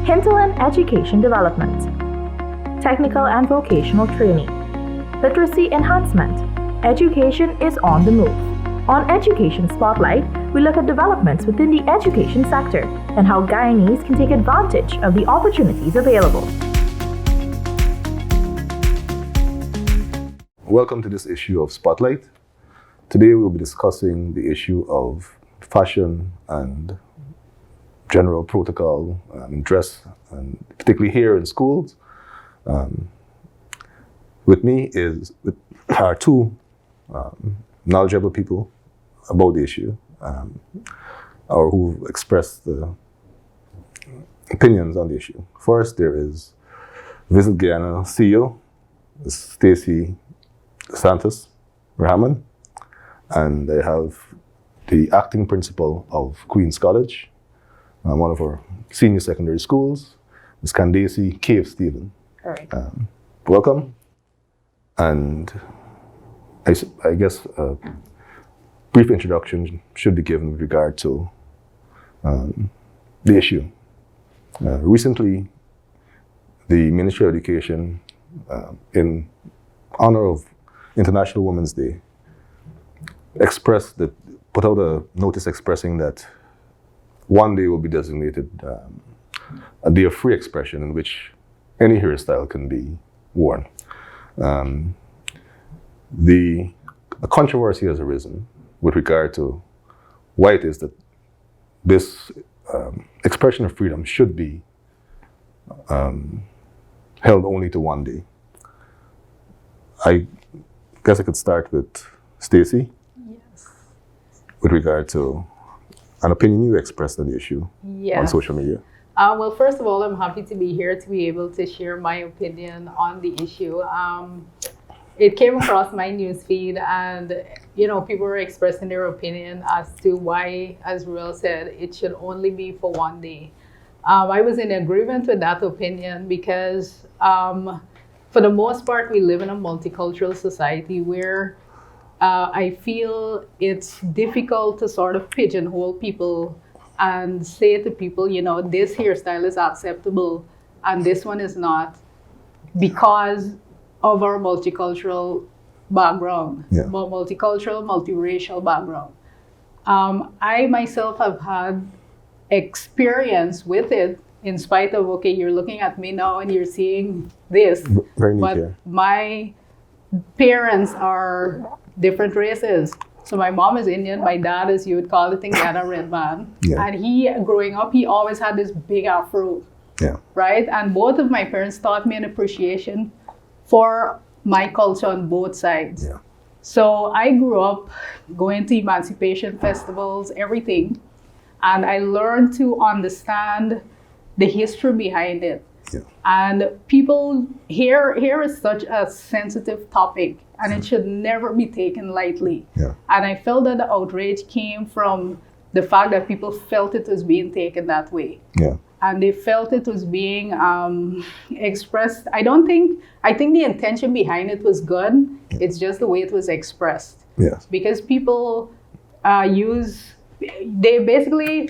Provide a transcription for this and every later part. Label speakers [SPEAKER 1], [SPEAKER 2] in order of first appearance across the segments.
[SPEAKER 1] Hinterland Education Development, Technical and Vocational Training, Literacy Enhancement. Education is on the move. On Education Spotlight, we look at developments within the education sector and how Guyanese can take advantage of the opportunities available.
[SPEAKER 2] Welcome to this issue of Spotlight. Today we'll be discussing the issue of fashion and general protocol and dress, and particularly here in schools. With me are two knowledgeable people about the issue, or who've expressed the opinions on the issue. First, there is Visit Guyana CEO, Stacey Santos Rahman, and I have the acting principal of Queen's College, one of our senior secondary schools, Ms. Candace Cave Stephen.
[SPEAKER 3] All right.
[SPEAKER 2] Welcome. And I guess a brief introduction should be given with regard to the issue. Recently, the Ministry of Education, in honor of International Women's Day, put out a notice expressing that one day will be designated a day of free expression in which any hairstyle can be worn. A controversy has arisen with regard to why it is that this expression of freedom should be held only to one day. I guess I could start with Stacey.
[SPEAKER 3] Yes.
[SPEAKER 2] With regard to an opinion you expressed on the issue on social media.
[SPEAKER 3] Well, first of all, I'm happy to be here to be able to share my opinion on the issue. It came across my newsfeed, and people were expressing their opinion as to why, as Ruel said, it should only be for one day. I was in agreement with that opinion because, for the most part, we live in a multicultural society where I feel it's difficult to sort of pigeonhole people and say to people, this hairstyle is acceptable and this one is not, because of our multicultural background, multicultural, multiracial background. I myself have had experience with it, in spite of, okay, you're looking at me now and you're seeing this,
[SPEAKER 2] Very neat,
[SPEAKER 3] but my parents are different races. So my mom is Indian, my dad is, you would call it Tingana Red Man.
[SPEAKER 2] Yeah.
[SPEAKER 3] And he, growing up, he always had this big afro, right? And both of my parents taught me an appreciation for my culture on both sides.
[SPEAKER 2] Yeah.
[SPEAKER 3] So I grew up going to emancipation festivals, everything. And I learned to understand the history behind it.
[SPEAKER 2] Yeah.
[SPEAKER 3] And people, here is such a sensitive topic, and it should never be taken lightly.
[SPEAKER 2] Yeah.
[SPEAKER 3] And I felt that the outrage came from the fact that people felt it was being taken that way.
[SPEAKER 2] Yeah.
[SPEAKER 3] And they felt it was being expressed. I think the intention behind it was good. It's just the way it was expressed.
[SPEAKER 2] Yes.
[SPEAKER 3] Because people they basically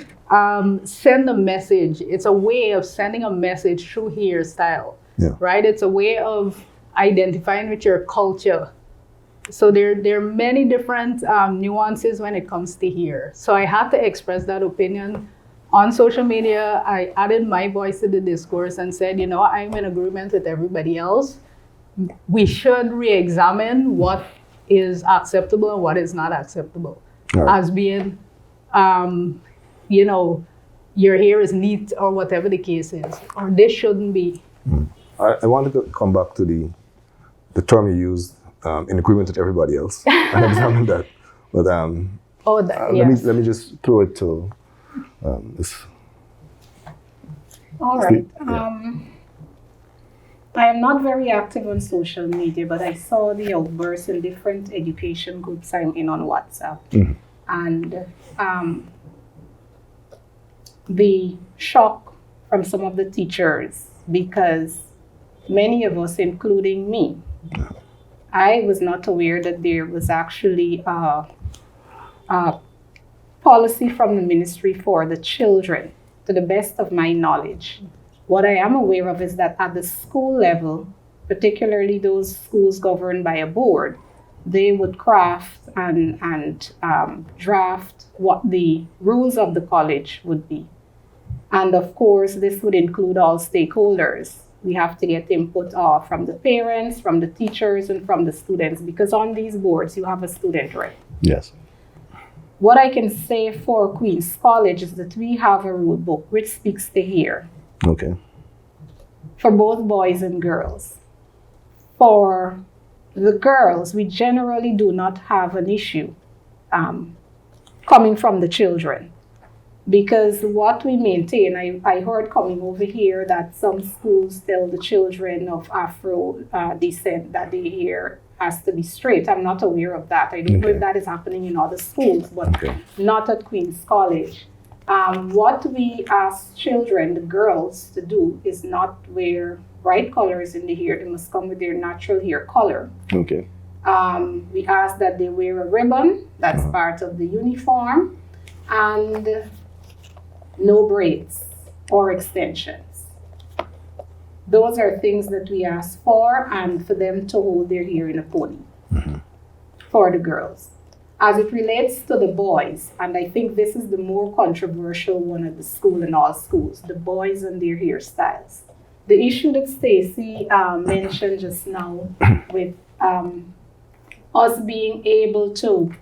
[SPEAKER 3] send a message. It's a way of sending a message through hairstyle, right? It's a way of identifying with your culture. So there are many different nuances when it comes to hair. So I had to express that opinion on social media. I added my voice to the discourse and said, I'm in agreement with everybody else. We should re-examine what is acceptable and what is not acceptable, as being your hair is neat or whatever the case is, or this shouldn't be.
[SPEAKER 2] I wanted to come back to the term you used, in agreement with everybody else, and examine that. But let me just throw it to this.
[SPEAKER 4] All right. I am not very active on social media, but I saw the outbursts in different education groups I'm in on WhatsApp.
[SPEAKER 2] Mm-hmm.
[SPEAKER 4] And the shock from some of the teachers, because many of us, including me, I was not aware that there was actually a policy from the ministry for the children, to the best of my knowledge. What I am aware of is that at the school level, particularly those schools governed by a board, they would craft and draft what the rules of the college would be. And of course, this would include all stakeholders. We have to get input from the parents, from the teachers, and from the students, because on these boards, you have a student rep.
[SPEAKER 2] Yes.
[SPEAKER 4] What I can say for Queen's College is that we have a rule book which speaks to hair
[SPEAKER 2] Okay.
[SPEAKER 4] for both boys and girls. For the girls, we generally do not have an issue coming from the children. Because what we maintain, I heard coming over here that some schools tell the children of Afro descent that their hair has to be straight. I'm not aware of that. I don't know if that is happening in other schools, but not at Queen's College. What we ask children, the girls, to do is not wear bright colors in the hair. They must come with their natural hair color.
[SPEAKER 2] Okay.
[SPEAKER 4] We ask that they wear a ribbon. That's part of the uniform. And no braids or extensions. Those are things that we ask for, and for them to hold their hair in a pony for the girls. As it relates to the boys, and I think this is the more controversial one at the school in all schools, the boys and their hairstyles. The issue that Stacy mentioned just now with us being able to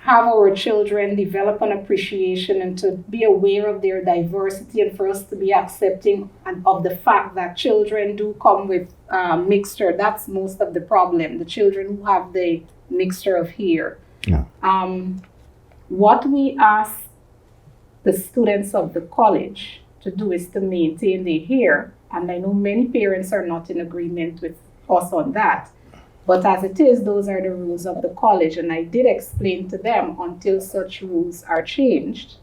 [SPEAKER 4] have our children develop an appreciation and to be aware of their diversity, and for us to be accepting of the fact that children do come with mixture. That's most of the problem, the children who have the mixture of hair.
[SPEAKER 2] Yeah.
[SPEAKER 4] What we ask the students of the college to do is to maintain their hair, and I know many parents are not in agreement with us on that. But as it is, those are the rules of the college. And I did explain to them, until such rules are changed,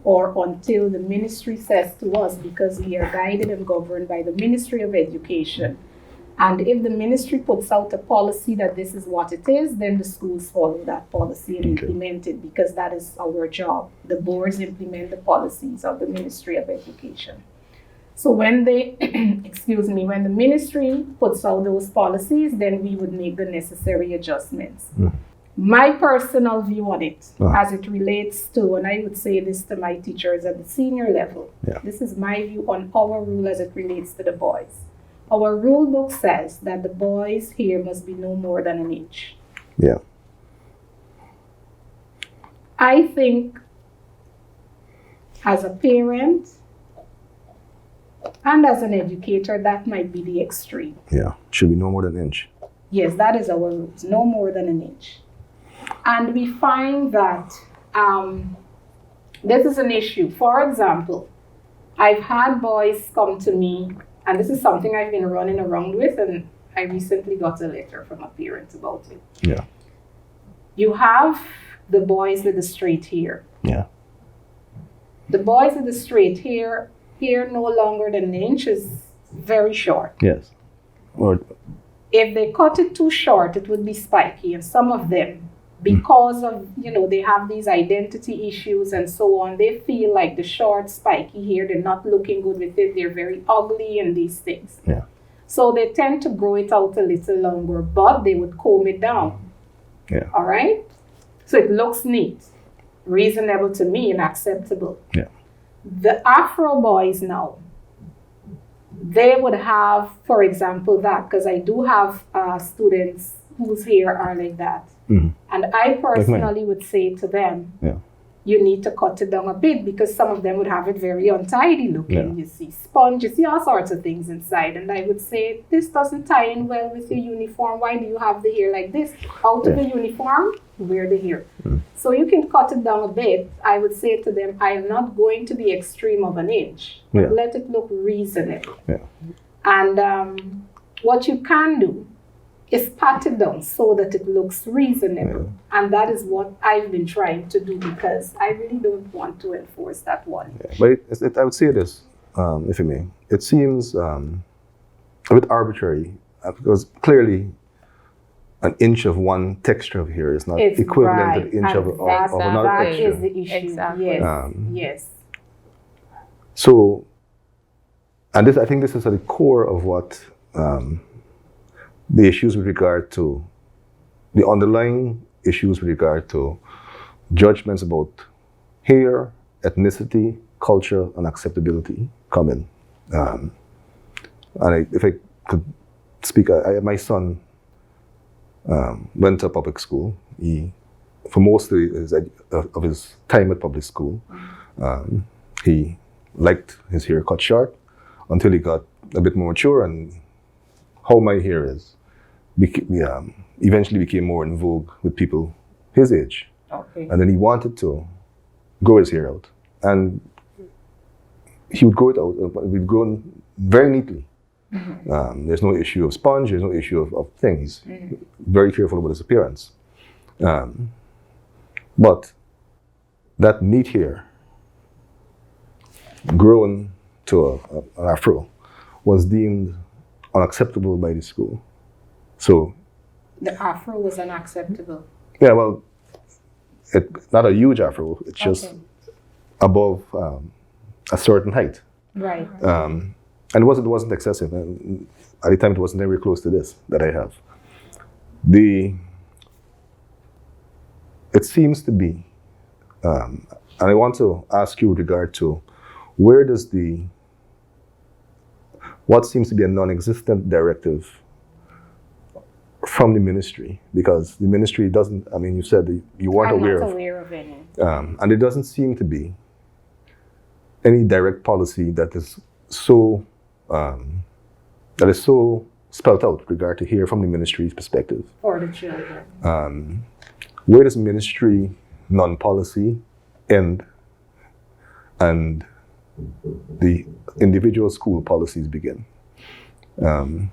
[SPEAKER 4] or until the ministry says to us, because we are guided and governed by the Ministry of Education. And if the ministry puts out a policy that this is what it is, then the schools follow that policy and implement it, because that is our job. The boards implement the policies of the Ministry of Education. So when they, when the ministry puts out those policies, then we would make the necessary adjustments. My personal view on it, as it relates to, and I would say this to my teachers at the senior level, this is my view on our rule as it relates to the boys. Our rule book says that the boys' hair must be no more than an inch.
[SPEAKER 2] Yeah.
[SPEAKER 4] I think as a parent, and as an educator, that might be the extreme.
[SPEAKER 2] Yeah. Should be no more than an inch.
[SPEAKER 4] Yes, that is our rules, no more than an inch. And we find that this is an issue. For example, I've had boys come to me, and this is something I've been running around with, and I recently got a letter from a parent about it.
[SPEAKER 2] Yeah.
[SPEAKER 4] You have the boys with the straight hair.
[SPEAKER 2] Yeah.
[SPEAKER 4] The boys with the straight hair no longer than an inch is very short.
[SPEAKER 2] Yes. Or
[SPEAKER 4] if they cut it too short, it would be spiky. And some of them, because of, they have these identity issues and so on, they feel like the short, spiky hair, they're not looking good with it. They're very ugly and these things.
[SPEAKER 2] Yeah.
[SPEAKER 4] So they tend to grow it out a little longer, but they would comb it down.
[SPEAKER 2] Yeah.
[SPEAKER 4] All right? So it looks neat, reasonable to me, and acceptable.
[SPEAKER 2] Yeah.
[SPEAKER 4] The Afro boys now, they would have, for example, that, because I do have students whose hair are like that. And I personally would say to them, you need to cut it down a bit, because some of them would have it very untidy looking. You see sponge, you see all sorts of things inside. And I would say, this doesn't tie in well with your uniform. Why do you have the hair like this? Out of the uniform, wear the hair. So you can cut it down a bit. I would say to them, I am not going to the extreme of an inch. Let it look reasonable. And what you can do is pat it down so that it looks reasonable. And that is what I've been trying to do, because I really don't want to enforce that one.
[SPEAKER 2] But I would say this, if I may. It seems a bit arbitrary, because clearly an inch of one texture of hair is not equivalent to the inch of another
[SPEAKER 4] that
[SPEAKER 2] texture.
[SPEAKER 4] That is the issue.
[SPEAKER 3] Exactly.
[SPEAKER 4] Yes. Yes.
[SPEAKER 2] So and I think this is at the core of what the issues with regard to the underlying issues with regard to judgments about hair, ethnicity, culture, and acceptability come in. If I could speak, my son went to public school. For most of his time at public school, he liked his hair cut short until he got a bit more mature, and how my hair is eventually became more in vogue with people his age.
[SPEAKER 4] Okay.
[SPEAKER 2] And then he wanted to grow his hair out, and he would grow it out. It would grow very neatly. Mm-hmm. There's no issue of sponge. There's no issue of things. Mm-hmm. Very careful about his appearance. But that neat hair, grown to an afro, was deemed unacceptable by the school. So
[SPEAKER 4] the afro was unacceptable.
[SPEAKER 2] Yeah, well, not a huge afro. It's just above a certain height.
[SPEAKER 4] Right.
[SPEAKER 2] And it wasn't excessive. And at the time, it wasn't anywhere close to this that I have. It seems to be, and I want to ask you with regard to what seems to be a non-existent directive from the ministry, because the ministry doesn't, you said that you weren't aware
[SPEAKER 4] of any.
[SPEAKER 2] And it doesn't seem to be any direct policy that is so spelled out with regard to here from the ministry's perspective.
[SPEAKER 4] For the children.
[SPEAKER 2] Where does ministry non-policy end and the individual school policies begin? And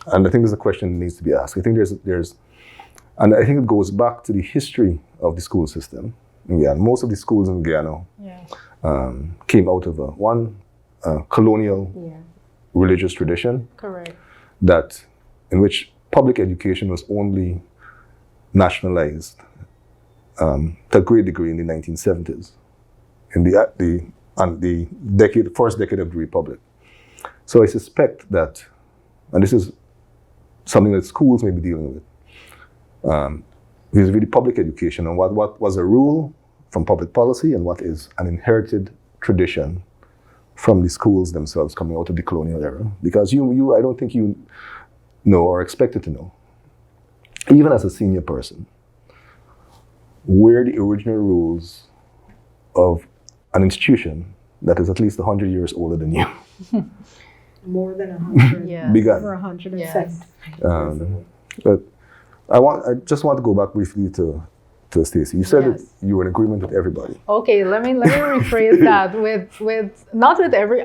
[SPEAKER 2] I think there's a question that needs to be asked. I think and I think it goes back to the history of the school system in Guyana. Most of the schools in Guyana came out of one colonial religious tradition.
[SPEAKER 3] Correct.
[SPEAKER 2] In which public education was only nationalized to a great degree in the 1970s, in the first decade of the Republic. So I suspect that, and this is something that schools may be dealing with, vis-a-vis the public education and what was a rule from public policy and what is an inherited tradition from the schools themselves coming out of the colonial era. Because I don't think you know or expected to know, even as a senior person, where the original rules of an institution that is at least 100 years older than you
[SPEAKER 4] More than 100.
[SPEAKER 2] began.
[SPEAKER 4] Over 107.
[SPEAKER 2] But I just want to go back briefly to Stacey. You said that you were in agreement with everybody.
[SPEAKER 3] Okay, let me rephrase that with not with every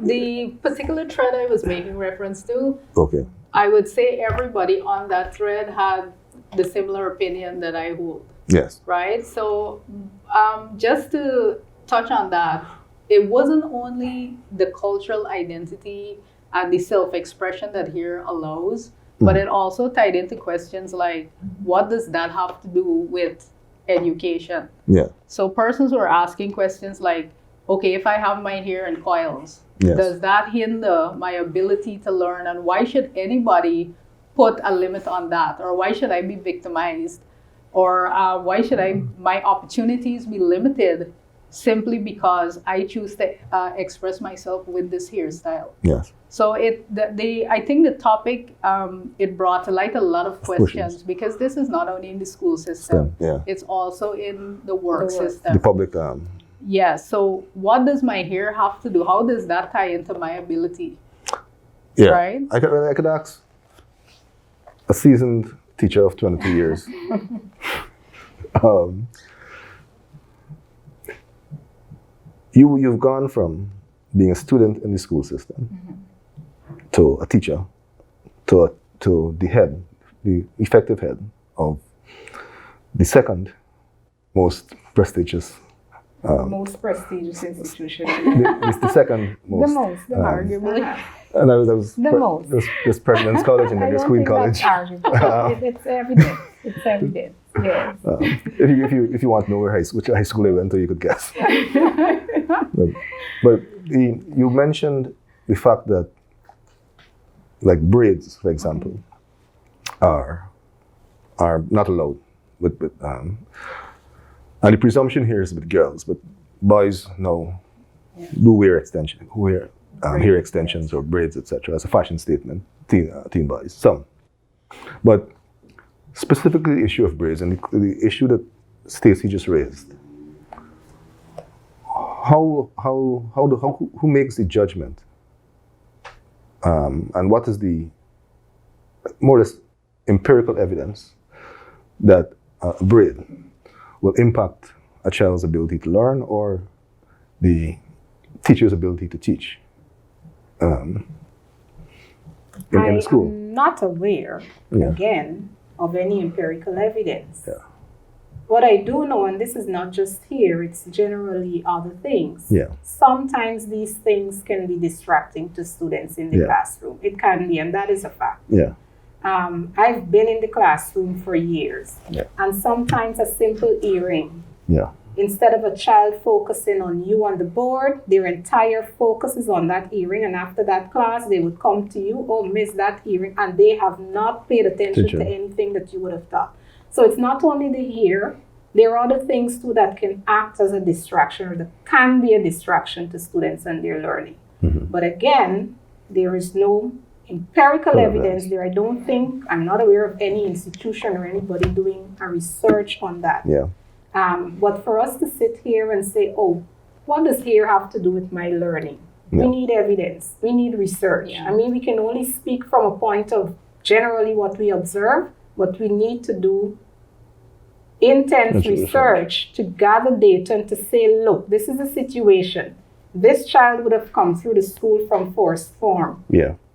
[SPEAKER 3] the particular thread I was making reference to.
[SPEAKER 2] Okay.
[SPEAKER 3] I would say everybody on that thread had the similar opinion that I hold.
[SPEAKER 2] Yes.
[SPEAKER 3] Right? So just to touch on that, it wasn't only the cultural identity and the self-expression that here allows, but it also tied into questions like, what does that have to do with education?
[SPEAKER 2] Yeah.
[SPEAKER 3] So persons were asking questions like, okay, if I have my hair in coils, does that hinder my ability to learn? And why should anybody put a limit on that? Or why should I be victimized? Or why should my opportunities be limited simply because I choose to express myself with this hairstyle?
[SPEAKER 2] Yes.
[SPEAKER 3] So I think the topic, it brought to light a lot of questions because this is not only in the school system, it's also in the work system.
[SPEAKER 2] The public.
[SPEAKER 3] Yes. So what does my hair have to do? How does that tie into my ability?
[SPEAKER 2] Yeah.
[SPEAKER 3] Right?
[SPEAKER 2] I could ask a seasoned teacher of 22 years. You've gone from being a student in the school system to a teacher, to the effective head of the second most prestigious
[SPEAKER 4] most prestigious institution.
[SPEAKER 2] It's the second most.
[SPEAKER 4] Arguably.
[SPEAKER 2] And I was
[SPEAKER 4] most.
[SPEAKER 2] President's College and then there's Queen College.
[SPEAKER 4] It's evident. It's evident. Yes.
[SPEAKER 2] If you want to know which high school I went to, you could guess. but you mentioned the fact that, like braids, for example, are not allowed. And the presumption here is with girls, but boys now do wear hair extensions or braids, etc. as a fashion statement. Teen boys, some. But specifically the issue of braids and the issue that Stacey just raised. Who makes the judgment? And what is the more or less empirical evidence that a braid will impact a child's ability to learn or the teacher's ability to teach in the school?
[SPEAKER 4] I'm not aware, again, of any empirical evidence.
[SPEAKER 2] Yeah.
[SPEAKER 4] What I do know, and this is not just here, it's generally other things.
[SPEAKER 2] Yeah.
[SPEAKER 4] Sometimes these things can be distracting to students in the classroom. It can be, and that is a fact.
[SPEAKER 2] Yeah.
[SPEAKER 4] I've been in the classroom for years,
[SPEAKER 2] Yeah.
[SPEAKER 4] and sometimes a simple earring,
[SPEAKER 2] Yeah.
[SPEAKER 4] instead of a child focusing on you on the board, their entire focus is on that earring, and after that class, they would come to you, oh, miss that earring, and they have not paid attention to anything that you would have taught. So it's not only the ear, there are other things too that can act as a distraction or that can be a distraction to students and their learning.
[SPEAKER 2] Mm-hmm.
[SPEAKER 4] But again, there is no empirical evidence there. I'm not aware of any institution or anybody doing a research on that.
[SPEAKER 2] Yeah.
[SPEAKER 4] But for us to sit here and say, oh, what does hair have to do with my learning?
[SPEAKER 2] Yeah.
[SPEAKER 4] We need evidence. We need research.
[SPEAKER 3] Yeah.
[SPEAKER 4] I mean, we can only speak from a point of generally what we observe, but we need to do intense research to gather data and to say, look, this is a situation. This child would have come through the school from forced form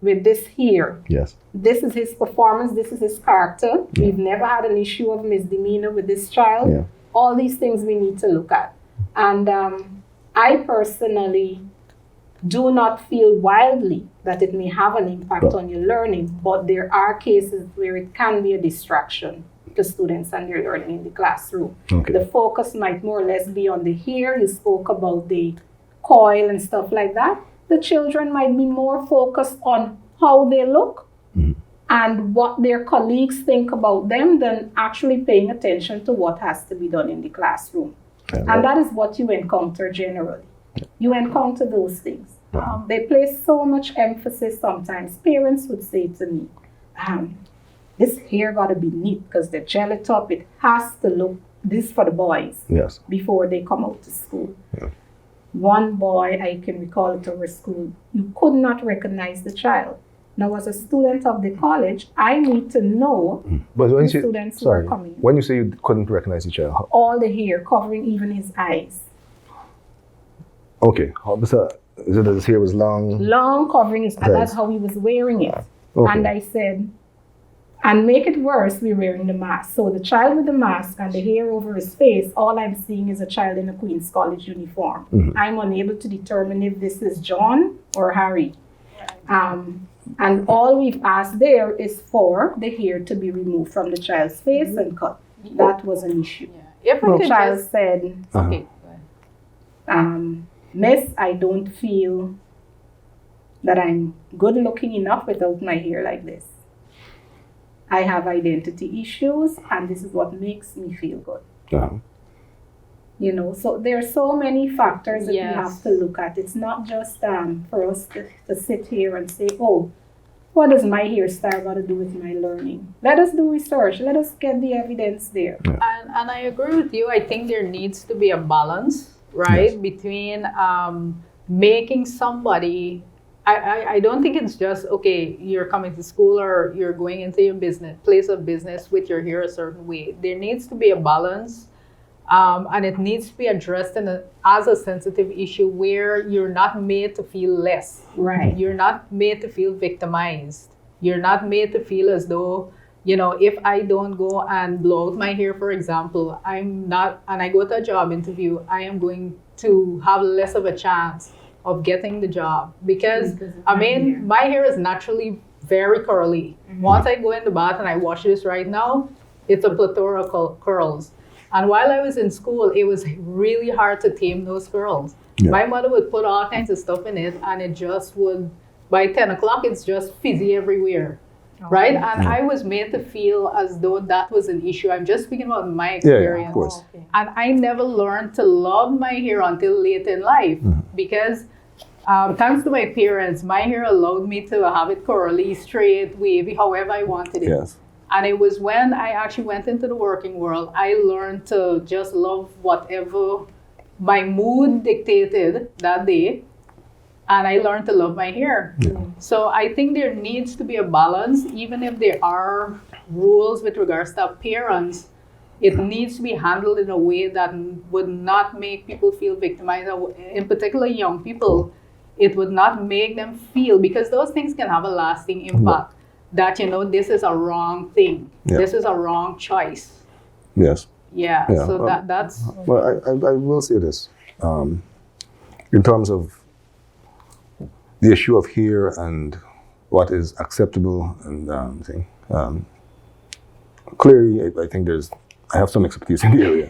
[SPEAKER 4] with this here.
[SPEAKER 2] Yes.
[SPEAKER 4] This is his performance. This is his character.
[SPEAKER 2] Yeah.
[SPEAKER 4] We've never had an issue of misdemeanor with this child.
[SPEAKER 2] Yeah.
[SPEAKER 4] All these things we need to look at. And I personally do not feel wildly that it may have an impact on your learning, but there are cases where it can be a distraction to students and their learning in the classroom.
[SPEAKER 2] Okay.
[SPEAKER 4] The focus might more or less be on the hair. You spoke about the coil and stuff like that. The children might be more focused on how they look and what their colleagues think about them than actually paying attention to what has to be done in the classroom. And that is what you encounter generally. You encounter those things. They place so much emphasis sometimes. Parents would say to me, this hair got to be neat because they gel it up. It has to look, this for the boys, before they come out to school.
[SPEAKER 2] Yeah.
[SPEAKER 4] One boy, I can recall at our school, you could not recognize the child. Now, as a student of the college, I need to know
[SPEAKER 2] But when
[SPEAKER 4] the students who are coming.
[SPEAKER 2] When you say you couldn't recognize the child,
[SPEAKER 4] All the hair covering even his eyes.
[SPEAKER 2] okay, so his hair was long.
[SPEAKER 4] Long covering his eyes.
[SPEAKER 2] Right.
[SPEAKER 4] That's how he was wearing it.
[SPEAKER 2] Okay.
[SPEAKER 4] And I said, and make it worse, we're wearing the mask. So the child with the mask and the hair over his face, all I'm seeing is a child in a Queen's College uniform. I'm unable to determine if this is John or Harry. And all we've asked there is for the hair to be removed from the child's face and cut. That was an issue.
[SPEAKER 3] Yeah. If we
[SPEAKER 4] The
[SPEAKER 3] could
[SPEAKER 4] child
[SPEAKER 3] just
[SPEAKER 4] said,
[SPEAKER 3] okay. Go ahead.
[SPEAKER 4] Miss, I don't feel that I'm good looking enough without my hair like this. I have identity issues, and this is what makes me feel good. You know, so there are so many factors that we have to look at. It's not just for us to sit here and say, oh, what does my hairstyle got to do with my learning? Let us do research. Let us get the evidence there.
[SPEAKER 3] And I agree with you. I think there needs to be a balance, right, between making somebody. I don't think it's just, okay, you're coming to school or you're going into your place of business with your hair a certain way. There needs to be a balance, and it needs to be addressed as a sensitive issue where you're not made to feel less.
[SPEAKER 4] Right.
[SPEAKER 3] You're not made to feel victimized. You're not made to feel as though, you know, if I don't go and blow out my hair, for example, and I go to a job interview, I am going to have less of a chance of getting the job because my hair is naturally very curly. Once I go in the bath and I wash this right now, it's a plethora of curls. And while I was in school, it was really hard to tame those girls.
[SPEAKER 2] Yeah.
[SPEAKER 3] My mother would put all kinds of stuff in it, and it just would, by 10 o'clock, it's just fizzy everywhere. Right? And I was made to feel as though that was an issue. I'm just speaking about my experience.
[SPEAKER 2] of course.
[SPEAKER 3] And I never learned to love my hair until late in life because thanks to my parents, my hair allowed me to have it curly, straight, wavy, however I wanted it.
[SPEAKER 2] Yes.
[SPEAKER 3] And it was when I actually went into the working world, I learned to just love whatever my mood dictated that day. And I learned to love my hair.
[SPEAKER 2] Yeah.
[SPEAKER 3] So I think there needs to be a balance, even if there are rules with regards to appearance. It needs to be handled in a way that would not make people feel victimized, in particular young people. It would not make them feel, because those things can have a lasting impact, that, you know, this is a wrong thing.
[SPEAKER 2] Yeah.
[SPEAKER 3] This is a wrong choice.
[SPEAKER 2] Yes.
[SPEAKER 3] Yeah,
[SPEAKER 2] Yeah,
[SPEAKER 3] so
[SPEAKER 2] well,
[SPEAKER 3] that's...
[SPEAKER 2] Well, I will say this. In terms of the issue of hair and what is acceptable and thing, clearly, I think I have some expertise in the area.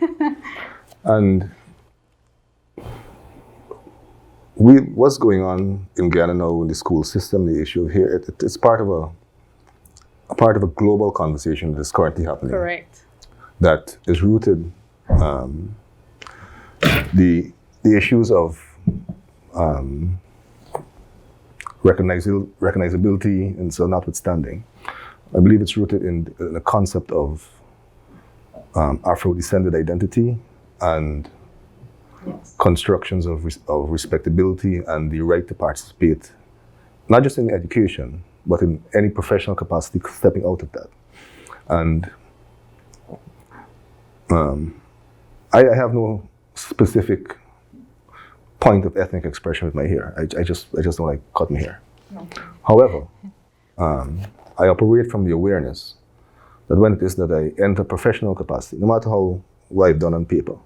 [SPEAKER 2] And what's going on in Ghana now in the school system, the issue of hair, it's part of a global conversation that is currently happening.
[SPEAKER 3] Correct.
[SPEAKER 2] That is rooted, the issues of recognizability, and so notwithstanding, I believe it's rooted in the concept of Afro-descended identity and constructions of respectability and the right to participate, not just in education, but in any professional capacity stepping out of that. And I have no specific point of ethnic expression with my hair. I just don't like cutting hair.
[SPEAKER 4] Okay.
[SPEAKER 2] However, I operate from the awareness that when it is that I enter professional capacity, no matter what I've done on paper,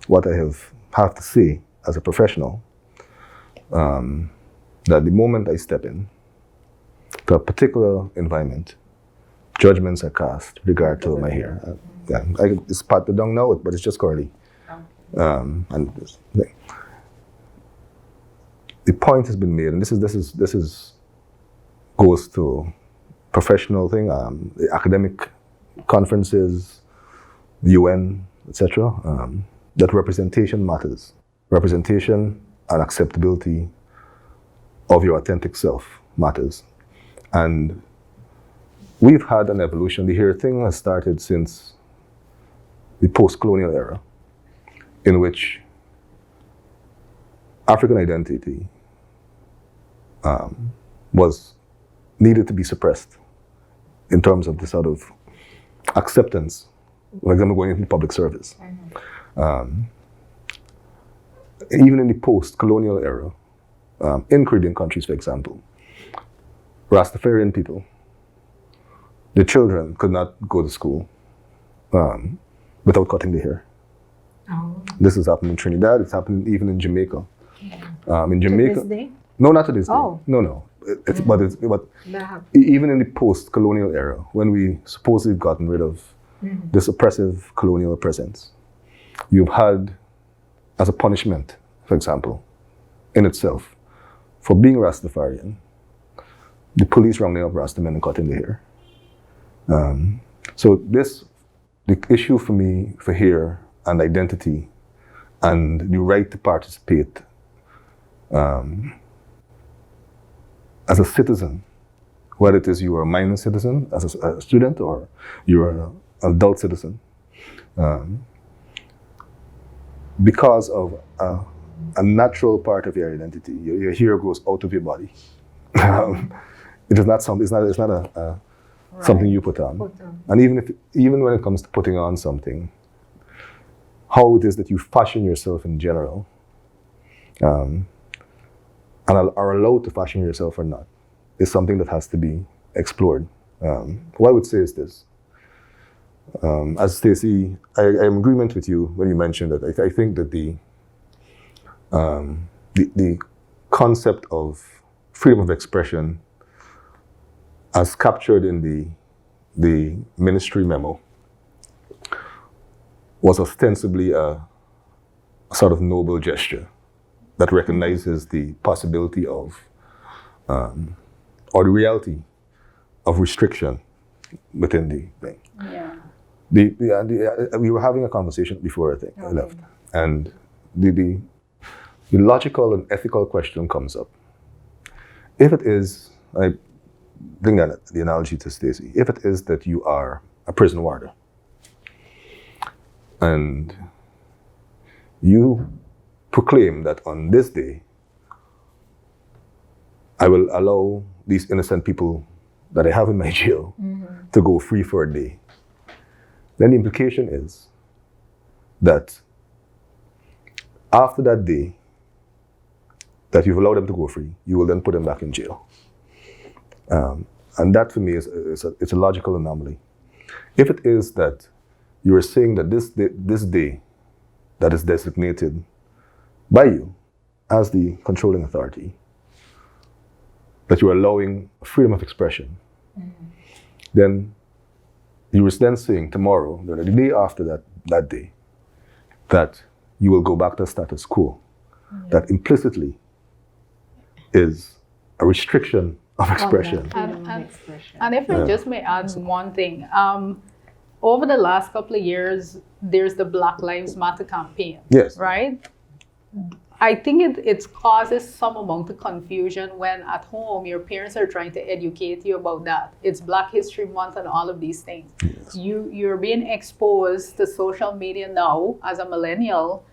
[SPEAKER 2] what I have to say as a professional, that the moment I step in to a particular environment, judgments are cast with regard to my hair. It's part of the dung now, but it's just curly. And the point has been made, and this is goes to professional thing, the academic conferences, the UN, etc. That representation matters. Representation and acceptability of your authentic self matters. And we've had an evolution. The hair thing has started since the post-colonial era, in which African identity needed to be suppressed in terms of the sort of acceptance, for example, going into public service. Even in the post-colonial era, in Caribbean countries, for example, Rastafarian people, the children could not go to school without cutting their hair.
[SPEAKER 4] Oh.
[SPEAKER 2] This is happening in Trinidad. It's happening even in Jamaica. In Jamaica,
[SPEAKER 4] To this day?
[SPEAKER 2] no, not to this
[SPEAKER 4] Oh.
[SPEAKER 2] day. No. But even in the post-colonial era, when we supposedly gotten rid of this oppressive colonial presence, you've had, as a punishment, for example, in itself, for being Rastafarian, the police rounding up Rastamen and cutting their hair. So the issue for me, for hair and identity and the right to participate as a citizen, whether it is you are a minor citizen as a student or you're an adult citizen, because of a natural part of your identity, your hair goes out of your body. It is not something. It's not a something you put on. And even when it comes to putting on something, how it is that you fashion yourself in general, and are allowed to fashion yourself or not, is something that has to be explored. What I would say is this. As Stacey, I am in agreement with you when you mentioned that. I think that the concept of freedom of expression, as captured in the ministry memo, was ostensibly a sort of noble gesture that recognizes the possibility of, or the reality of restriction within the thing.
[SPEAKER 4] Yeah.
[SPEAKER 2] We were having a conversation before I think I left, and the logical and ethical question comes up. If it is, I bring that the analogy to Stacey. If it is that you are a prison warder, and you proclaim that on this day, I will allow these innocent people that I have in my jail to go free for a day, then the implication is that after that day that you've allowed them to go free, you will then put them back in jail. And that for me is it's a logical anomaly. If it is that you are saying that this day that is designated by you as the controlling authority, that you are allowing freedom of expression, then you were then saying tomorrow, the day after that day, that you will go back to status quo. That implicitly is a restriction of expression.
[SPEAKER 3] And if I just may add one thing, over the last couple of years, there's the Black Lives Matter campaign.
[SPEAKER 2] Yes.
[SPEAKER 3] Right? I think it causes some amount of confusion when at home your parents are trying to educate you about that. It's Black History Month and all of these things. Yes. You're being exposed to social media now as a millennial,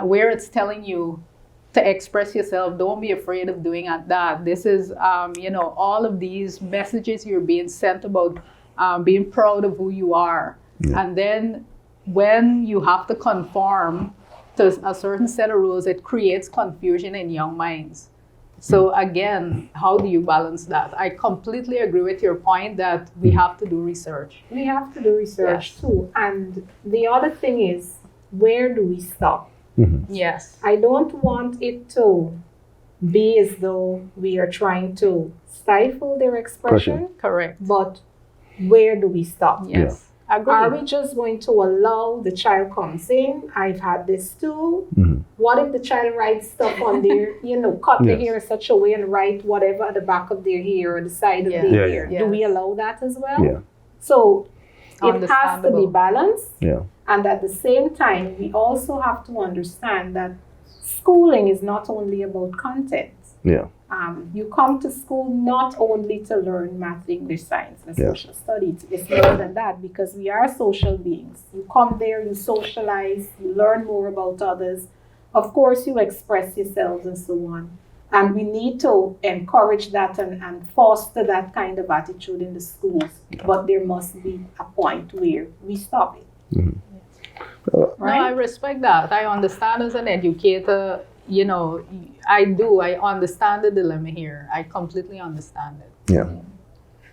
[SPEAKER 3] where it's telling you to express yourself. Don't be afraid of doing that. This is, all of these messages you're being sent about being proud of who you are. Yeah. And then when you have to conform to a certain set of rules, it creates confusion in young minds. So again, how do you balance that? I completely agree with your point that we have to do research.
[SPEAKER 4] We have to do research too. And the other thing is, where do we stop?
[SPEAKER 3] Yes.
[SPEAKER 4] I don't want it to be as though we are trying to stifle their expression.
[SPEAKER 3] Correct.
[SPEAKER 4] But where do we stop?
[SPEAKER 3] Yes. Agreed.
[SPEAKER 4] Are we just going to allow the child comes in? I've had this too. What if the child writes stuff on their, cut their hair in such a way and write whatever at the back of their hair or the side of their hair?
[SPEAKER 3] Yeah.
[SPEAKER 4] Do we allow that as well?
[SPEAKER 2] Yeah.
[SPEAKER 4] So it has to be balanced.
[SPEAKER 2] Yeah.
[SPEAKER 4] And at the same time, we also have to understand that schooling is not only about content.
[SPEAKER 2] Yeah.
[SPEAKER 4] You come to school not only to learn math, English, science, and social studies. It's more than that, because we are social beings. You come there, you socialize, you learn more about others. Of course, you express yourselves and so on. And we need to encourage that and foster that kind of attitude in the schools. But there must be a point where we stop it.
[SPEAKER 3] Right? No, I respect that. I understand as an educator, I understand the dilemma here. I completely understand it.
[SPEAKER 2] Yeah.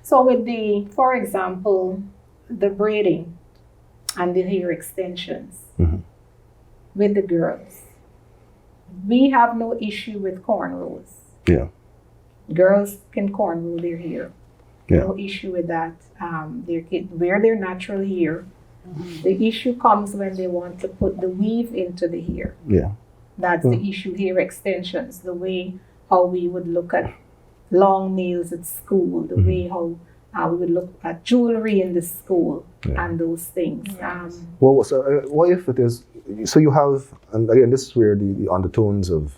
[SPEAKER 4] So with for example, the braiding and the hair extensions with the girls, we have no issue with cornrows.
[SPEAKER 2] Yeah.
[SPEAKER 4] Girls can cornrow their hair.
[SPEAKER 2] Yeah.
[SPEAKER 4] No issue with that. They can wear their natural hair. The issue comes when they want to put the weave into the hair.
[SPEAKER 2] Yeah.
[SPEAKER 4] That's the issue, hair extensions, the way how we would look at long nails at school, the way how we would look at jewelry in the school and those things.
[SPEAKER 2] Well, so what if it is, so you have, and again, this is where the undertones of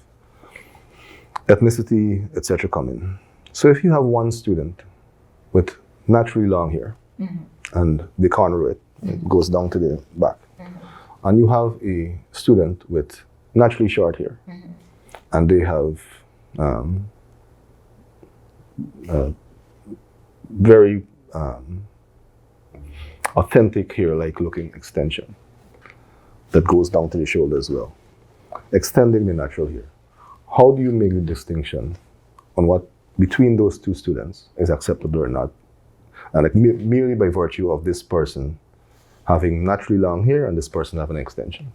[SPEAKER 2] ethnicity, etc. come in. So if you have one student with naturally long hair and they cornrow it, it goes down to the back, and you have a student with naturally short hair, and they have very authentic hair-like looking extension that goes down to the shoulder as well, extending the natural hair. How do you make the distinction on what between those two students is acceptable or not, and like merely by virtue of this person having naturally long hair and this person having an extension?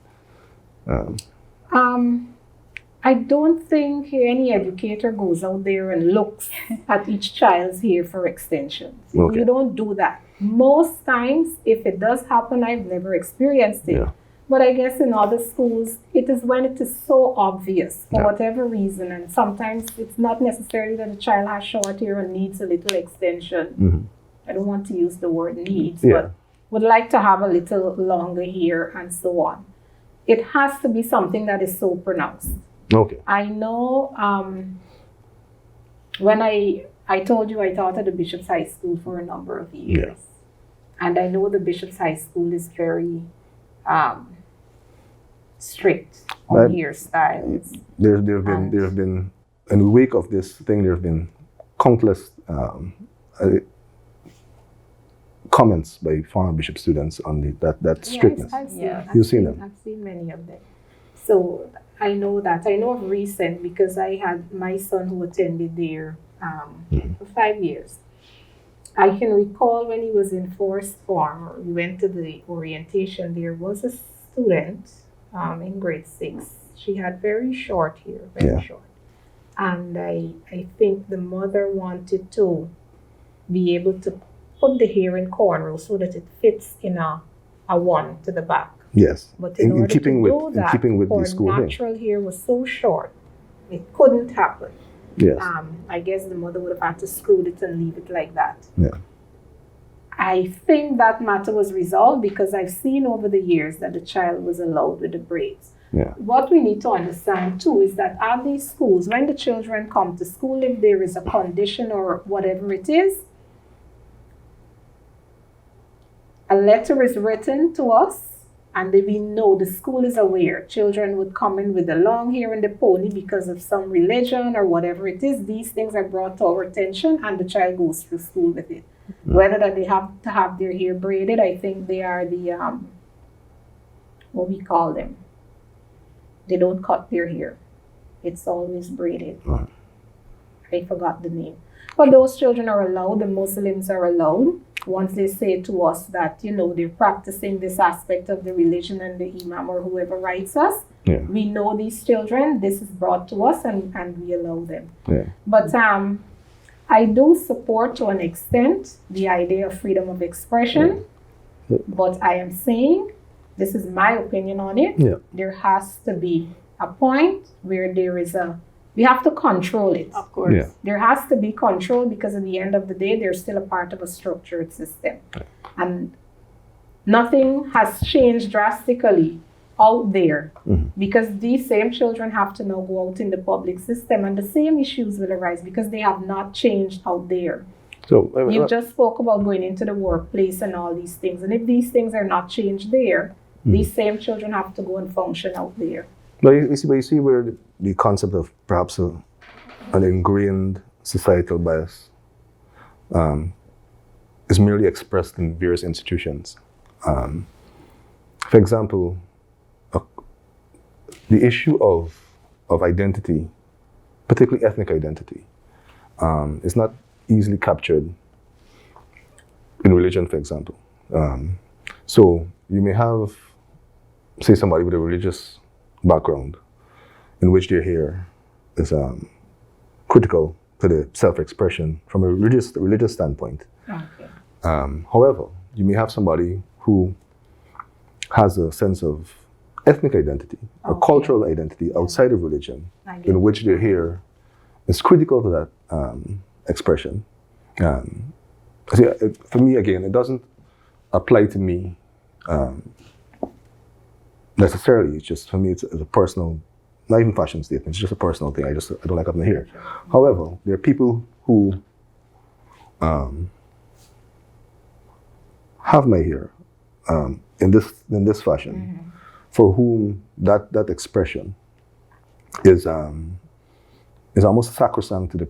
[SPEAKER 4] I don't think any educator goes out there and looks at each child's hair for extensions.
[SPEAKER 2] Okay.
[SPEAKER 4] You don't do that. Most times, if it does happen, I've never experienced it.
[SPEAKER 2] Yeah.
[SPEAKER 4] But I guess in other schools, it is when it is so obvious for
[SPEAKER 2] Yeah.
[SPEAKER 4] whatever reason, and sometimes it's not necessarily that the child has short hair and needs a little extension.
[SPEAKER 2] Mhm.
[SPEAKER 4] I don't want to use the word needs,
[SPEAKER 2] Yeah.
[SPEAKER 4] but would like to have a little longer hair and so on. It has to be something that is so pronounced.
[SPEAKER 2] Okay.
[SPEAKER 4] I know when I told you I taught at the Bishop's High School for a number of years. And I know the Bishop's High School is very strict on
[SPEAKER 2] But-
[SPEAKER 4] hairstyles.
[SPEAKER 2] There have been in the wake of this thing, there have been countless comments by former bishop students on that strictness.
[SPEAKER 4] I've seen,
[SPEAKER 3] Yeah.
[SPEAKER 2] You've seen them?
[SPEAKER 4] I've seen many of them. So I know that. I know of recent because I had my son who attended there for 5 years. I can recall when he was in first form, or we went to the orientation, there was a student in grade 6. She had very short hair, very
[SPEAKER 2] Yeah.
[SPEAKER 4] short. And I think the mother wanted to be able to put the hair in cornrows so that it fits in a one to the back.
[SPEAKER 2] Yes.
[SPEAKER 4] But in order
[SPEAKER 2] keeping
[SPEAKER 4] to
[SPEAKER 2] with
[SPEAKER 4] do that,
[SPEAKER 2] the
[SPEAKER 4] her
[SPEAKER 2] school thing.
[SPEAKER 4] natural hair was so short, it couldn't happen.
[SPEAKER 2] Yes.
[SPEAKER 4] I guess the mother would have had to screw it and leave it like that.
[SPEAKER 2] Yeah.
[SPEAKER 4] I think that matter was resolved because I've seen over the years that the child was allowed with the braids.
[SPEAKER 2] Yeah.
[SPEAKER 4] What we need to understand too is that at these schools, when the children come to school, if there is a condition or whatever it is, a letter is written to us, and we know the school is aware. Children would come in with the long hair and the pony because of some religion or whatever it is. These things are brought to our attention, and the child goes through school with it. Whether that they have to have their hair braided, I think they are the what we call them. They don't cut their hair. It's always braided.
[SPEAKER 2] Right.
[SPEAKER 4] I forgot the name. But those children are allowed, the Muslims are allowed. Once they say to us that, they're practicing this aspect of the religion and the imam or whoever writes us,
[SPEAKER 2] Yeah.
[SPEAKER 4] we know these children, this is brought to us and we allow them.
[SPEAKER 2] Yeah.
[SPEAKER 4] But I do support to an extent the idea of freedom of expression.
[SPEAKER 2] Yeah.
[SPEAKER 4] But I am saying, this is my opinion on it,
[SPEAKER 2] Yeah.
[SPEAKER 4] there has to be a point where we have to control it.
[SPEAKER 3] Of course.
[SPEAKER 2] Yeah.
[SPEAKER 4] There has to be control because at the end of the day, they're still a part of a structured system. And nothing has changed drastically out there because these same children have to now go out in the public system and the same issues will arise because they have not changed out there.
[SPEAKER 2] So
[SPEAKER 4] You just spoke about going into the workplace and all these things. And if these things are not changed there, these same children have to go and function out there.
[SPEAKER 2] But you see where the concept of perhaps an ingrained societal bias is merely expressed in various institutions. For example, the issue of identity, particularly ethnic identity, is not easily captured in religion, for example. So you may have, say, somebody with a religious background in which their hair is critical to the self-expression from a religious standpoint.
[SPEAKER 4] Okay.
[SPEAKER 2] However, you may have somebody who has a sense of ethnic identity or
[SPEAKER 4] Okay.
[SPEAKER 2] cultural identity outside of religion,
[SPEAKER 4] I get
[SPEAKER 2] in which their hair is critical to that expression. For me, again, it doesn't apply to me necessarily. It's just, for me, it's a personal, not even fashion statement, it's just a personal thing. I don't like having the hair. However, there are people who have my hair in this fashion, for whom that expression is almost sacrosanct to the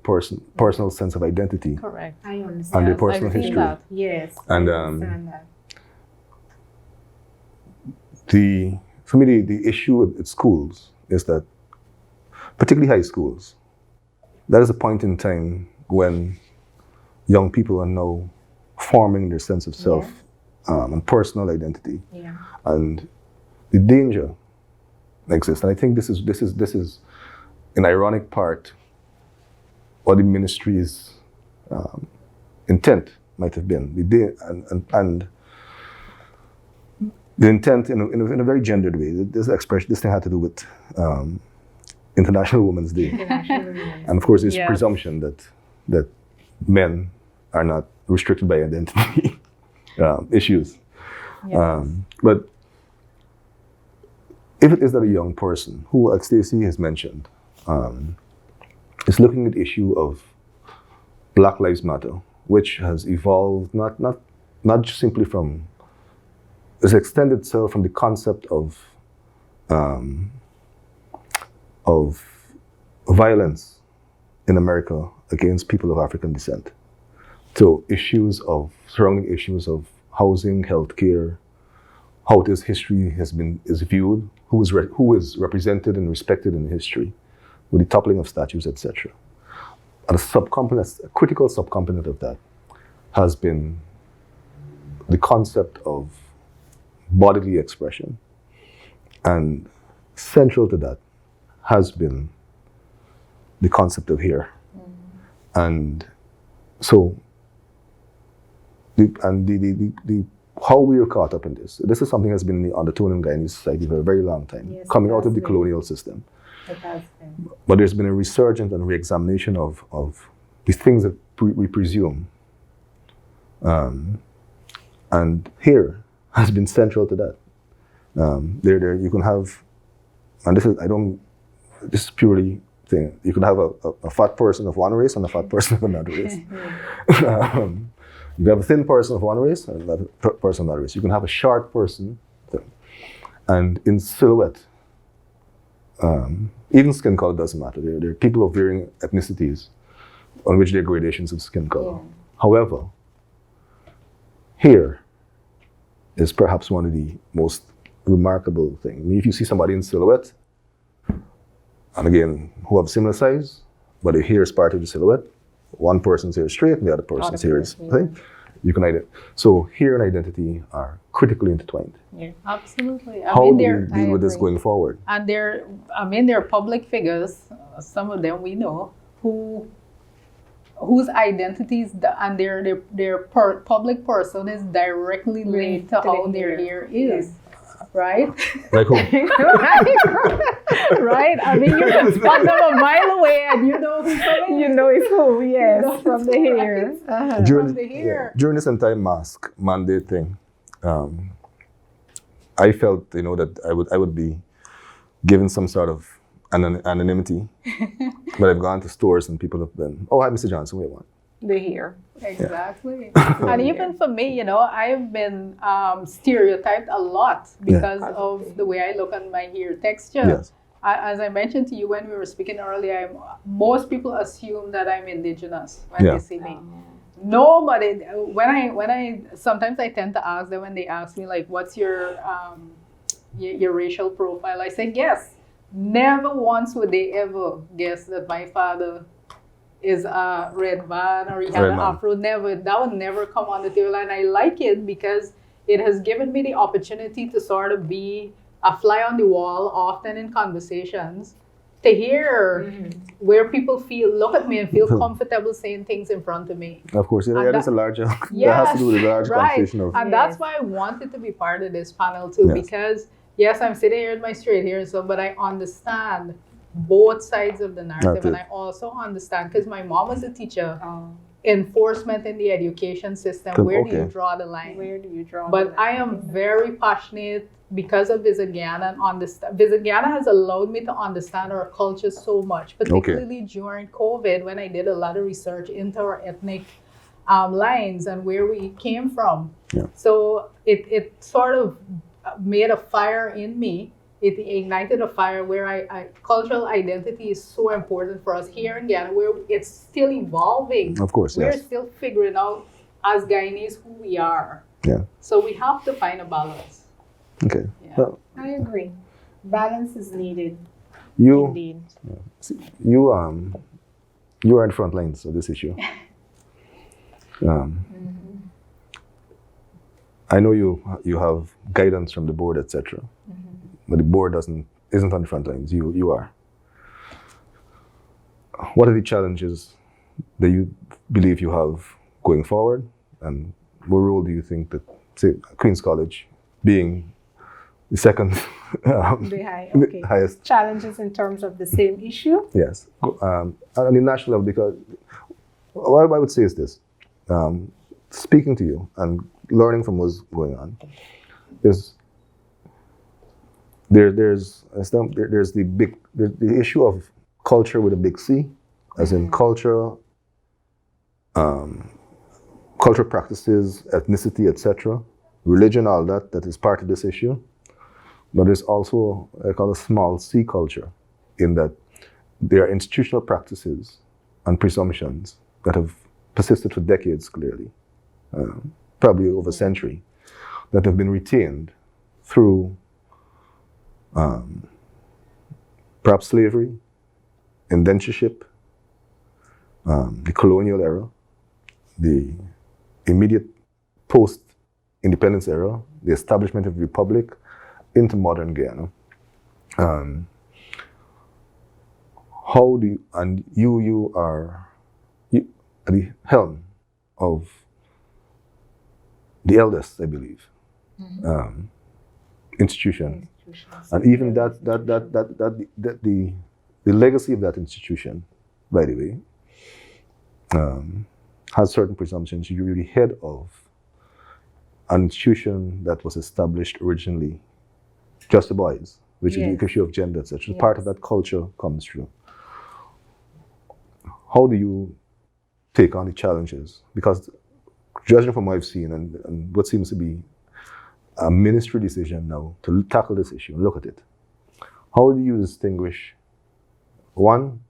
[SPEAKER 2] personal sense of identity
[SPEAKER 3] Correct.
[SPEAKER 4] I
[SPEAKER 2] and
[SPEAKER 4] understand.
[SPEAKER 2] their personal
[SPEAKER 3] I've seen
[SPEAKER 2] history.
[SPEAKER 3] that.
[SPEAKER 4] Yes.
[SPEAKER 2] And,
[SPEAKER 4] I understand that.
[SPEAKER 2] For me, the issue at schools is that, particularly high schools, that is a point in time when young people are now forming their sense of self and personal identity,
[SPEAKER 4] Yeah.
[SPEAKER 2] and the danger exists. And I think this is an ironic part what the ministry's the intent in a very gendered way. This expression, this thing had to do with International Women's Day, and of course, this
[SPEAKER 3] Yes.
[SPEAKER 2] presumption that men are not restricted by identity issues. But if it is that a young person who, like Stacey has mentioned, is looking at the issue of Black Lives Matter, which has evolved not just simply from, has extended itself from the concept of violence in America against people of African descent, to surrounding issues of housing, healthcare, how this history is viewed, who is represented and respected in history, with the toppling of statues, etc. And a critical subcomponent of that has been the concept of bodily expression. And central to that has been the concept of hair. And so, how we are caught up in this is something that's been on the tone in Guyanese society for a very long time,
[SPEAKER 4] Yes,
[SPEAKER 2] coming
[SPEAKER 4] it
[SPEAKER 2] out of
[SPEAKER 4] has
[SPEAKER 2] the
[SPEAKER 4] been.
[SPEAKER 2] colonial system.
[SPEAKER 4] It has been.
[SPEAKER 2] But there's been a resurgence and re-examination of the things that we presume. And hair has been central to that. There you can have, and this is purely thing. You can have a fat person of one race and a fat person of another race. You can have a thin person of one race and another person of another race. You can have a short person, and in silhouette, even skin color doesn't matter. There are people of varying ethnicities on which there are gradations of skin color.
[SPEAKER 4] Yeah.
[SPEAKER 2] However, hair is perhaps one of the most remarkable things. I mean, if you see somebody in silhouette, and again, who have similar size, but their hair is part of the silhouette, one person's hair is straight and the other person's hair is thing, you can identify. So hair and identity are critically intertwined.
[SPEAKER 3] Absolutely.
[SPEAKER 2] How do you deal with this going forward?
[SPEAKER 3] And they're public figures, some of them we know, whose identities and their public person is directly linked to how their hair is, right?
[SPEAKER 2] Like who?
[SPEAKER 3] Right? I mean, you can spot them a mile away and you know who's coming.
[SPEAKER 4] You know it's who, yes,
[SPEAKER 3] You know,
[SPEAKER 4] from the hair.
[SPEAKER 3] right?
[SPEAKER 2] During,
[SPEAKER 3] the hair.
[SPEAKER 2] during this entire mask mandate thing, I felt that I would be given some sort of anonymity. But I've gone to stores and people have been, oh, hi, Mr. Johnson, what do you want?
[SPEAKER 4] The hair.
[SPEAKER 3] Exactly. And even for me, I've been stereotyped a lot because of the way I look on my hair texture.
[SPEAKER 2] Yes.
[SPEAKER 3] As I mentioned to you when we were speaking earlier, most people assume that I'm indigenous when they see me. Nobody. When I sometimes I tend to ask them when they ask me like, "What's your racial profile?" I say, "Guess." Never once would they ever guess that my father is a red man or he had an afro. Never. That would never come on the table, and I like it because it has given me the opportunity to sort of be a fly on the wall, often in conversations, to hear where people look at me and feel comfortable saying things in front of me.
[SPEAKER 2] Of course, that is a larger, that has to do with a larger
[SPEAKER 3] right.
[SPEAKER 2] conversation of...
[SPEAKER 3] And that's why I wanted to be part of this panel too, because yes, I'm sitting here in my straight hair, but I understand both sides of the narrative, and I also understand, because my mom was a teacher, enforcement in the education system, where do you draw the line?
[SPEAKER 4] Where do you draw
[SPEAKER 3] But
[SPEAKER 4] the line?
[SPEAKER 3] I am very passionate because of Visit Guyana, and Visit Guyana has allowed me to understand our culture so much, particularly during COVID, when I did a lot of research into our ethnic lines and where we came from. So it sort of made a fire in me. It ignited a fire where cultural identity is so important for us here in Guyana, where it's still evolving.
[SPEAKER 2] Of course,
[SPEAKER 3] We're still figuring out as Guyanese who we are.
[SPEAKER 2] Yeah.
[SPEAKER 3] So we have to find a balance.
[SPEAKER 2] Okay.
[SPEAKER 3] Yeah.
[SPEAKER 2] Well,
[SPEAKER 4] I agree. Balance is needed.
[SPEAKER 2] you
[SPEAKER 4] Indeed.
[SPEAKER 2] you are in the front lines of this issue. I know you have guidance from the board, etc. But the board isn't on the front lines. You are. What are the challenges that you believe you have going forward, and what role do you think that, say, Queen's College, being the second
[SPEAKER 4] Okay.
[SPEAKER 2] highest.
[SPEAKER 4] Challenges in terms of the same issue.
[SPEAKER 2] Yes. On the national level, because what I would say is this: speaking to you and learning from what's going on is there's the issue of culture with a big C, as in culture, cultural practices, ethnicity, etc., religion, all that is part of this issue. But there's also I call a small C culture, in that there are institutional practices and presumptions that have persisted for decades, clearly, probably over a century, that have been retained through perhaps slavery, indentureship, the colonial era, the immediate post-independence era, the establishment of the republic, into modern Guyana. How do you, and you are at the helm of the eldest, I believe, institution, and even the legacy of that institution, by the way, has certain presumptions. You're the head of an institution that was established originally just for boys, which is the issue of gender, etc. Part of that culture comes through. How do you take on the challenges? Because judging from what I've seen and what seems to be a ministry decision now to tackle this issue and look at it, how do you distinguish, one,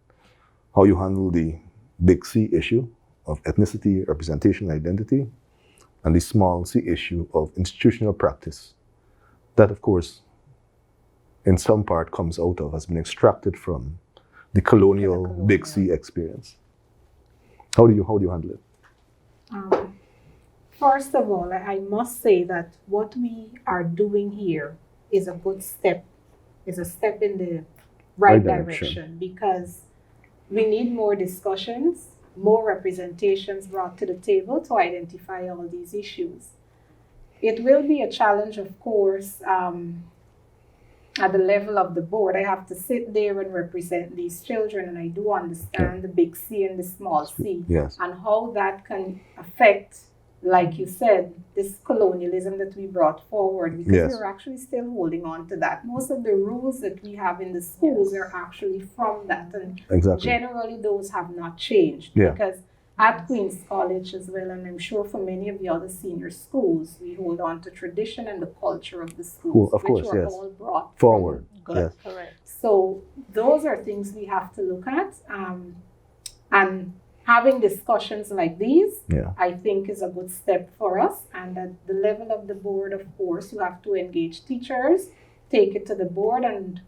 [SPEAKER 2] how you handle the big C issue of ethnicity, representation, identity, and the small C issue of institutional practice that, of course, in some part comes out of, has been extracted from the colonial big C experience? How do you handle it?
[SPEAKER 4] First of all, I must say that what we are doing here is a good step, is a step in the right direction, because we need more discussions, more representations brought to the table to identify all these issues. It will be a challenge, of course, at the level of the board. I have to sit there and represent these children, and I do understand the big C and the small c, and how that can affect, like you said, this colonialism that we brought forward, because we're actually still holding on to that. Most of the rules that we have in the schools are actually from that, and generally those have not changed, because at Queen's College as well, and I'm sure for many of the other senior schools, we hold on to tradition and the culture of the schools, which were all brought
[SPEAKER 2] forward.
[SPEAKER 4] Correct. So those are things we have to look at, and having discussions like these, I think, is a good step for us. And at the level of the board, of course, you have to engage teachers, take it to the board and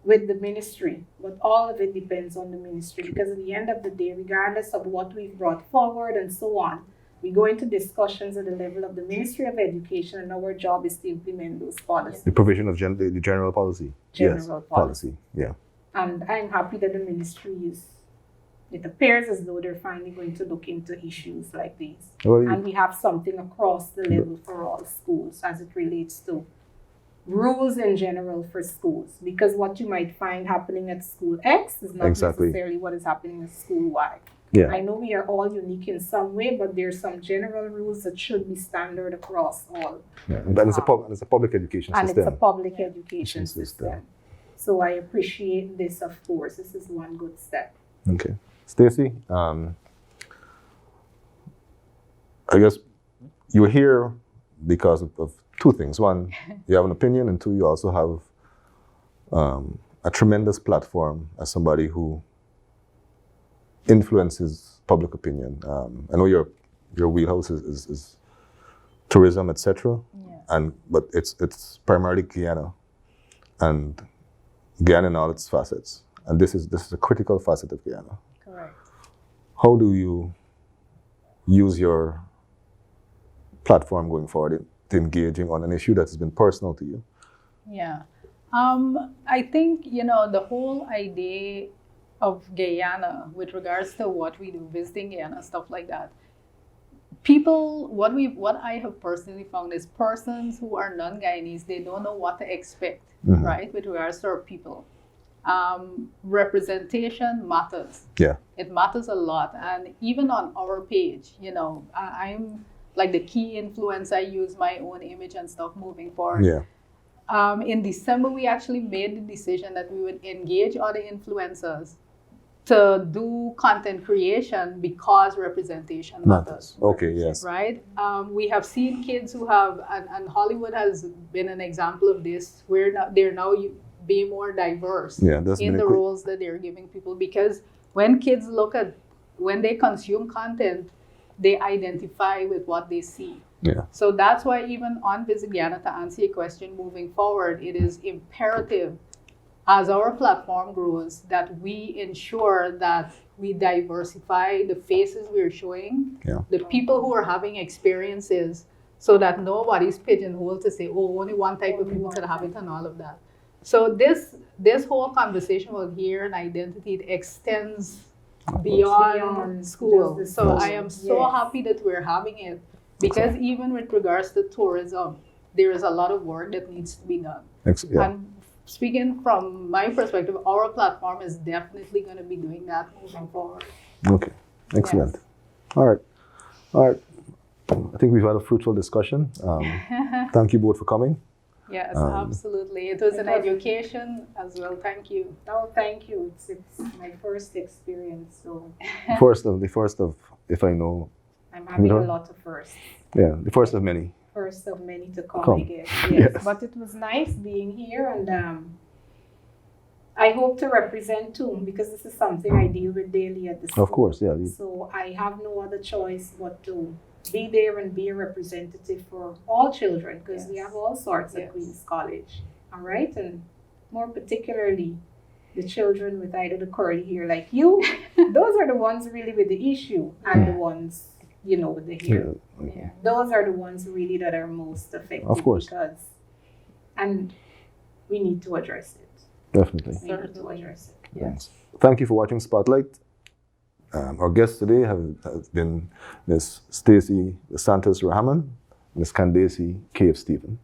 [SPEAKER 4] with the ministry. But all of it depends on the ministry, because at the end of the day, regardless of what we've brought forward and so on, we go into discussions at the level of the Ministry of Education, and our job is to implement those policies.
[SPEAKER 2] The provision of the general policy.
[SPEAKER 4] General policy.
[SPEAKER 2] Yeah.
[SPEAKER 4] And I'm happy that the ministry is, it appears as though they're finally going to look into issues like these.
[SPEAKER 2] Well,
[SPEAKER 4] and we have something across the level for all schools as it relates to rules in general for schools. Because what you might find happening at school X is not necessarily what is happening at school Y.
[SPEAKER 2] Yeah.
[SPEAKER 4] I know we are all unique in some way, but there's some general rules that should be standard across all.
[SPEAKER 2] Yeah. And it's a public education system.
[SPEAKER 4] And it's a public education system. So I appreciate this, of course. This is one good step.
[SPEAKER 2] Okay. Stacey, I guess you're here because of two things. One, you have an opinion, and two, you also have a tremendous platform as somebody who influences public opinion. I know your wheelhouse is tourism, etc. But it's primarily Guyana, and Guyana in all its facets. And this is a critical facet of Guyana.
[SPEAKER 3] Correct.
[SPEAKER 2] How do you use your platform going forward to engaging on an issue that has been personal to you?
[SPEAKER 3] Yeah. I think, the whole idea of Guyana with regards to what we do, visiting Guyana, stuff like that, people, what I have personally found is persons who are non-Guyanese, they don't know what to expect, right, with regards to our people. Representation matters.
[SPEAKER 2] Yeah.
[SPEAKER 3] It matters a lot. And even on our page, you know, I'm like the key influencer. I use my own image and stuff moving forward.
[SPEAKER 2] Yeah.
[SPEAKER 3] In December, we actually made the decision that we would engage other influencers to do content creation because representation matters.
[SPEAKER 2] Okay, yes.
[SPEAKER 3] Right? We have seen kids who have, and Hollywood has been an example of this, where they're now being more diverse
[SPEAKER 2] Yeah, that's
[SPEAKER 3] in
[SPEAKER 2] been a
[SPEAKER 3] the
[SPEAKER 2] quick-
[SPEAKER 3] roles that they're giving people. Because when kids when they consume content, they identify with what they see.
[SPEAKER 2] Yeah.
[SPEAKER 3] So that's why even on Visit Guyana, to answer your question moving forward, it is imperative as our platform grows that we ensure that we diversify the faces we're showing,
[SPEAKER 2] Yeah.
[SPEAKER 3] the people who are having experiences, so that nobody's pigeonholed to say, oh, only one type of people could have it and all of that. So this whole conversation about here and identity, it extends beyond school.
[SPEAKER 4] just
[SPEAKER 3] So
[SPEAKER 4] the
[SPEAKER 3] I
[SPEAKER 4] school.
[SPEAKER 3] am so
[SPEAKER 4] Yes.
[SPEAKER 3] happy that we're having it, because even with regards to tourism, there is a lot of work that needs to be done.
[SPEAKER 2] Yeah.
[SPEAKER 3] And speaking from my perspective, our platform is definitely going to be doing that moving forward.
[SPEAKER 2] Okay. Excellent.
[SPEAKER 3] Yes.
[SPEAKER 2] All right. I think we've had a fruitful discussion. Thank you both for coming.
[SPEAKER 3] Yes, absolutely. It was an education as well. Thank you.
[SPEAKER 4] Oh, thank you. It's my first experience, so
[SPEAKER 2] The first of, if I know,
[SPEAKER 4] I'm having
[SPEAKER 2] know?
[SPEAKER 4] a lot of firsts.
[SPEAKER 2] yeah, the first of many.
[SPEAKER 4] First of many to come,
[SPEAKER 2] Come.
[SPEAKER 4] I guess.
[SPEAKER 2] Yes.
[SPEAKER 4] Yes. But it was nice being here, and I hope to represent too, because this is something I deal with daily at the school.
[SPEAKER 2] Of course, yeah.
[SPEAKER 4] So I have no other choice but to be there and be a representative for all children, because we
[SPEAKER 3] Yes.
[SPEAKER 4] have all sorts
[SPEAKER 3] Yes.
[SPEAKER 4] at Queen's College. All right, and more particularly the children with either the curly hair like you. Those are the ones really with the issue, and the ones, you know, with the hair.
[SPEAKER 3] Yeah.
[SPEAKER 4] Those are the ones really that are most affected.
[SPEAKER 2] Of course.
[SPEAKER 4] And we need to address it.
[SPEAKER 2] Definitely.
[SPEAKER 4] We need to address it.
[SPEAKER 2] Thanks. Thank you for watching Spotlight. Our guests today have been Ms. Stacey Santos Rahman, Ms. Candace K.F. Stephen.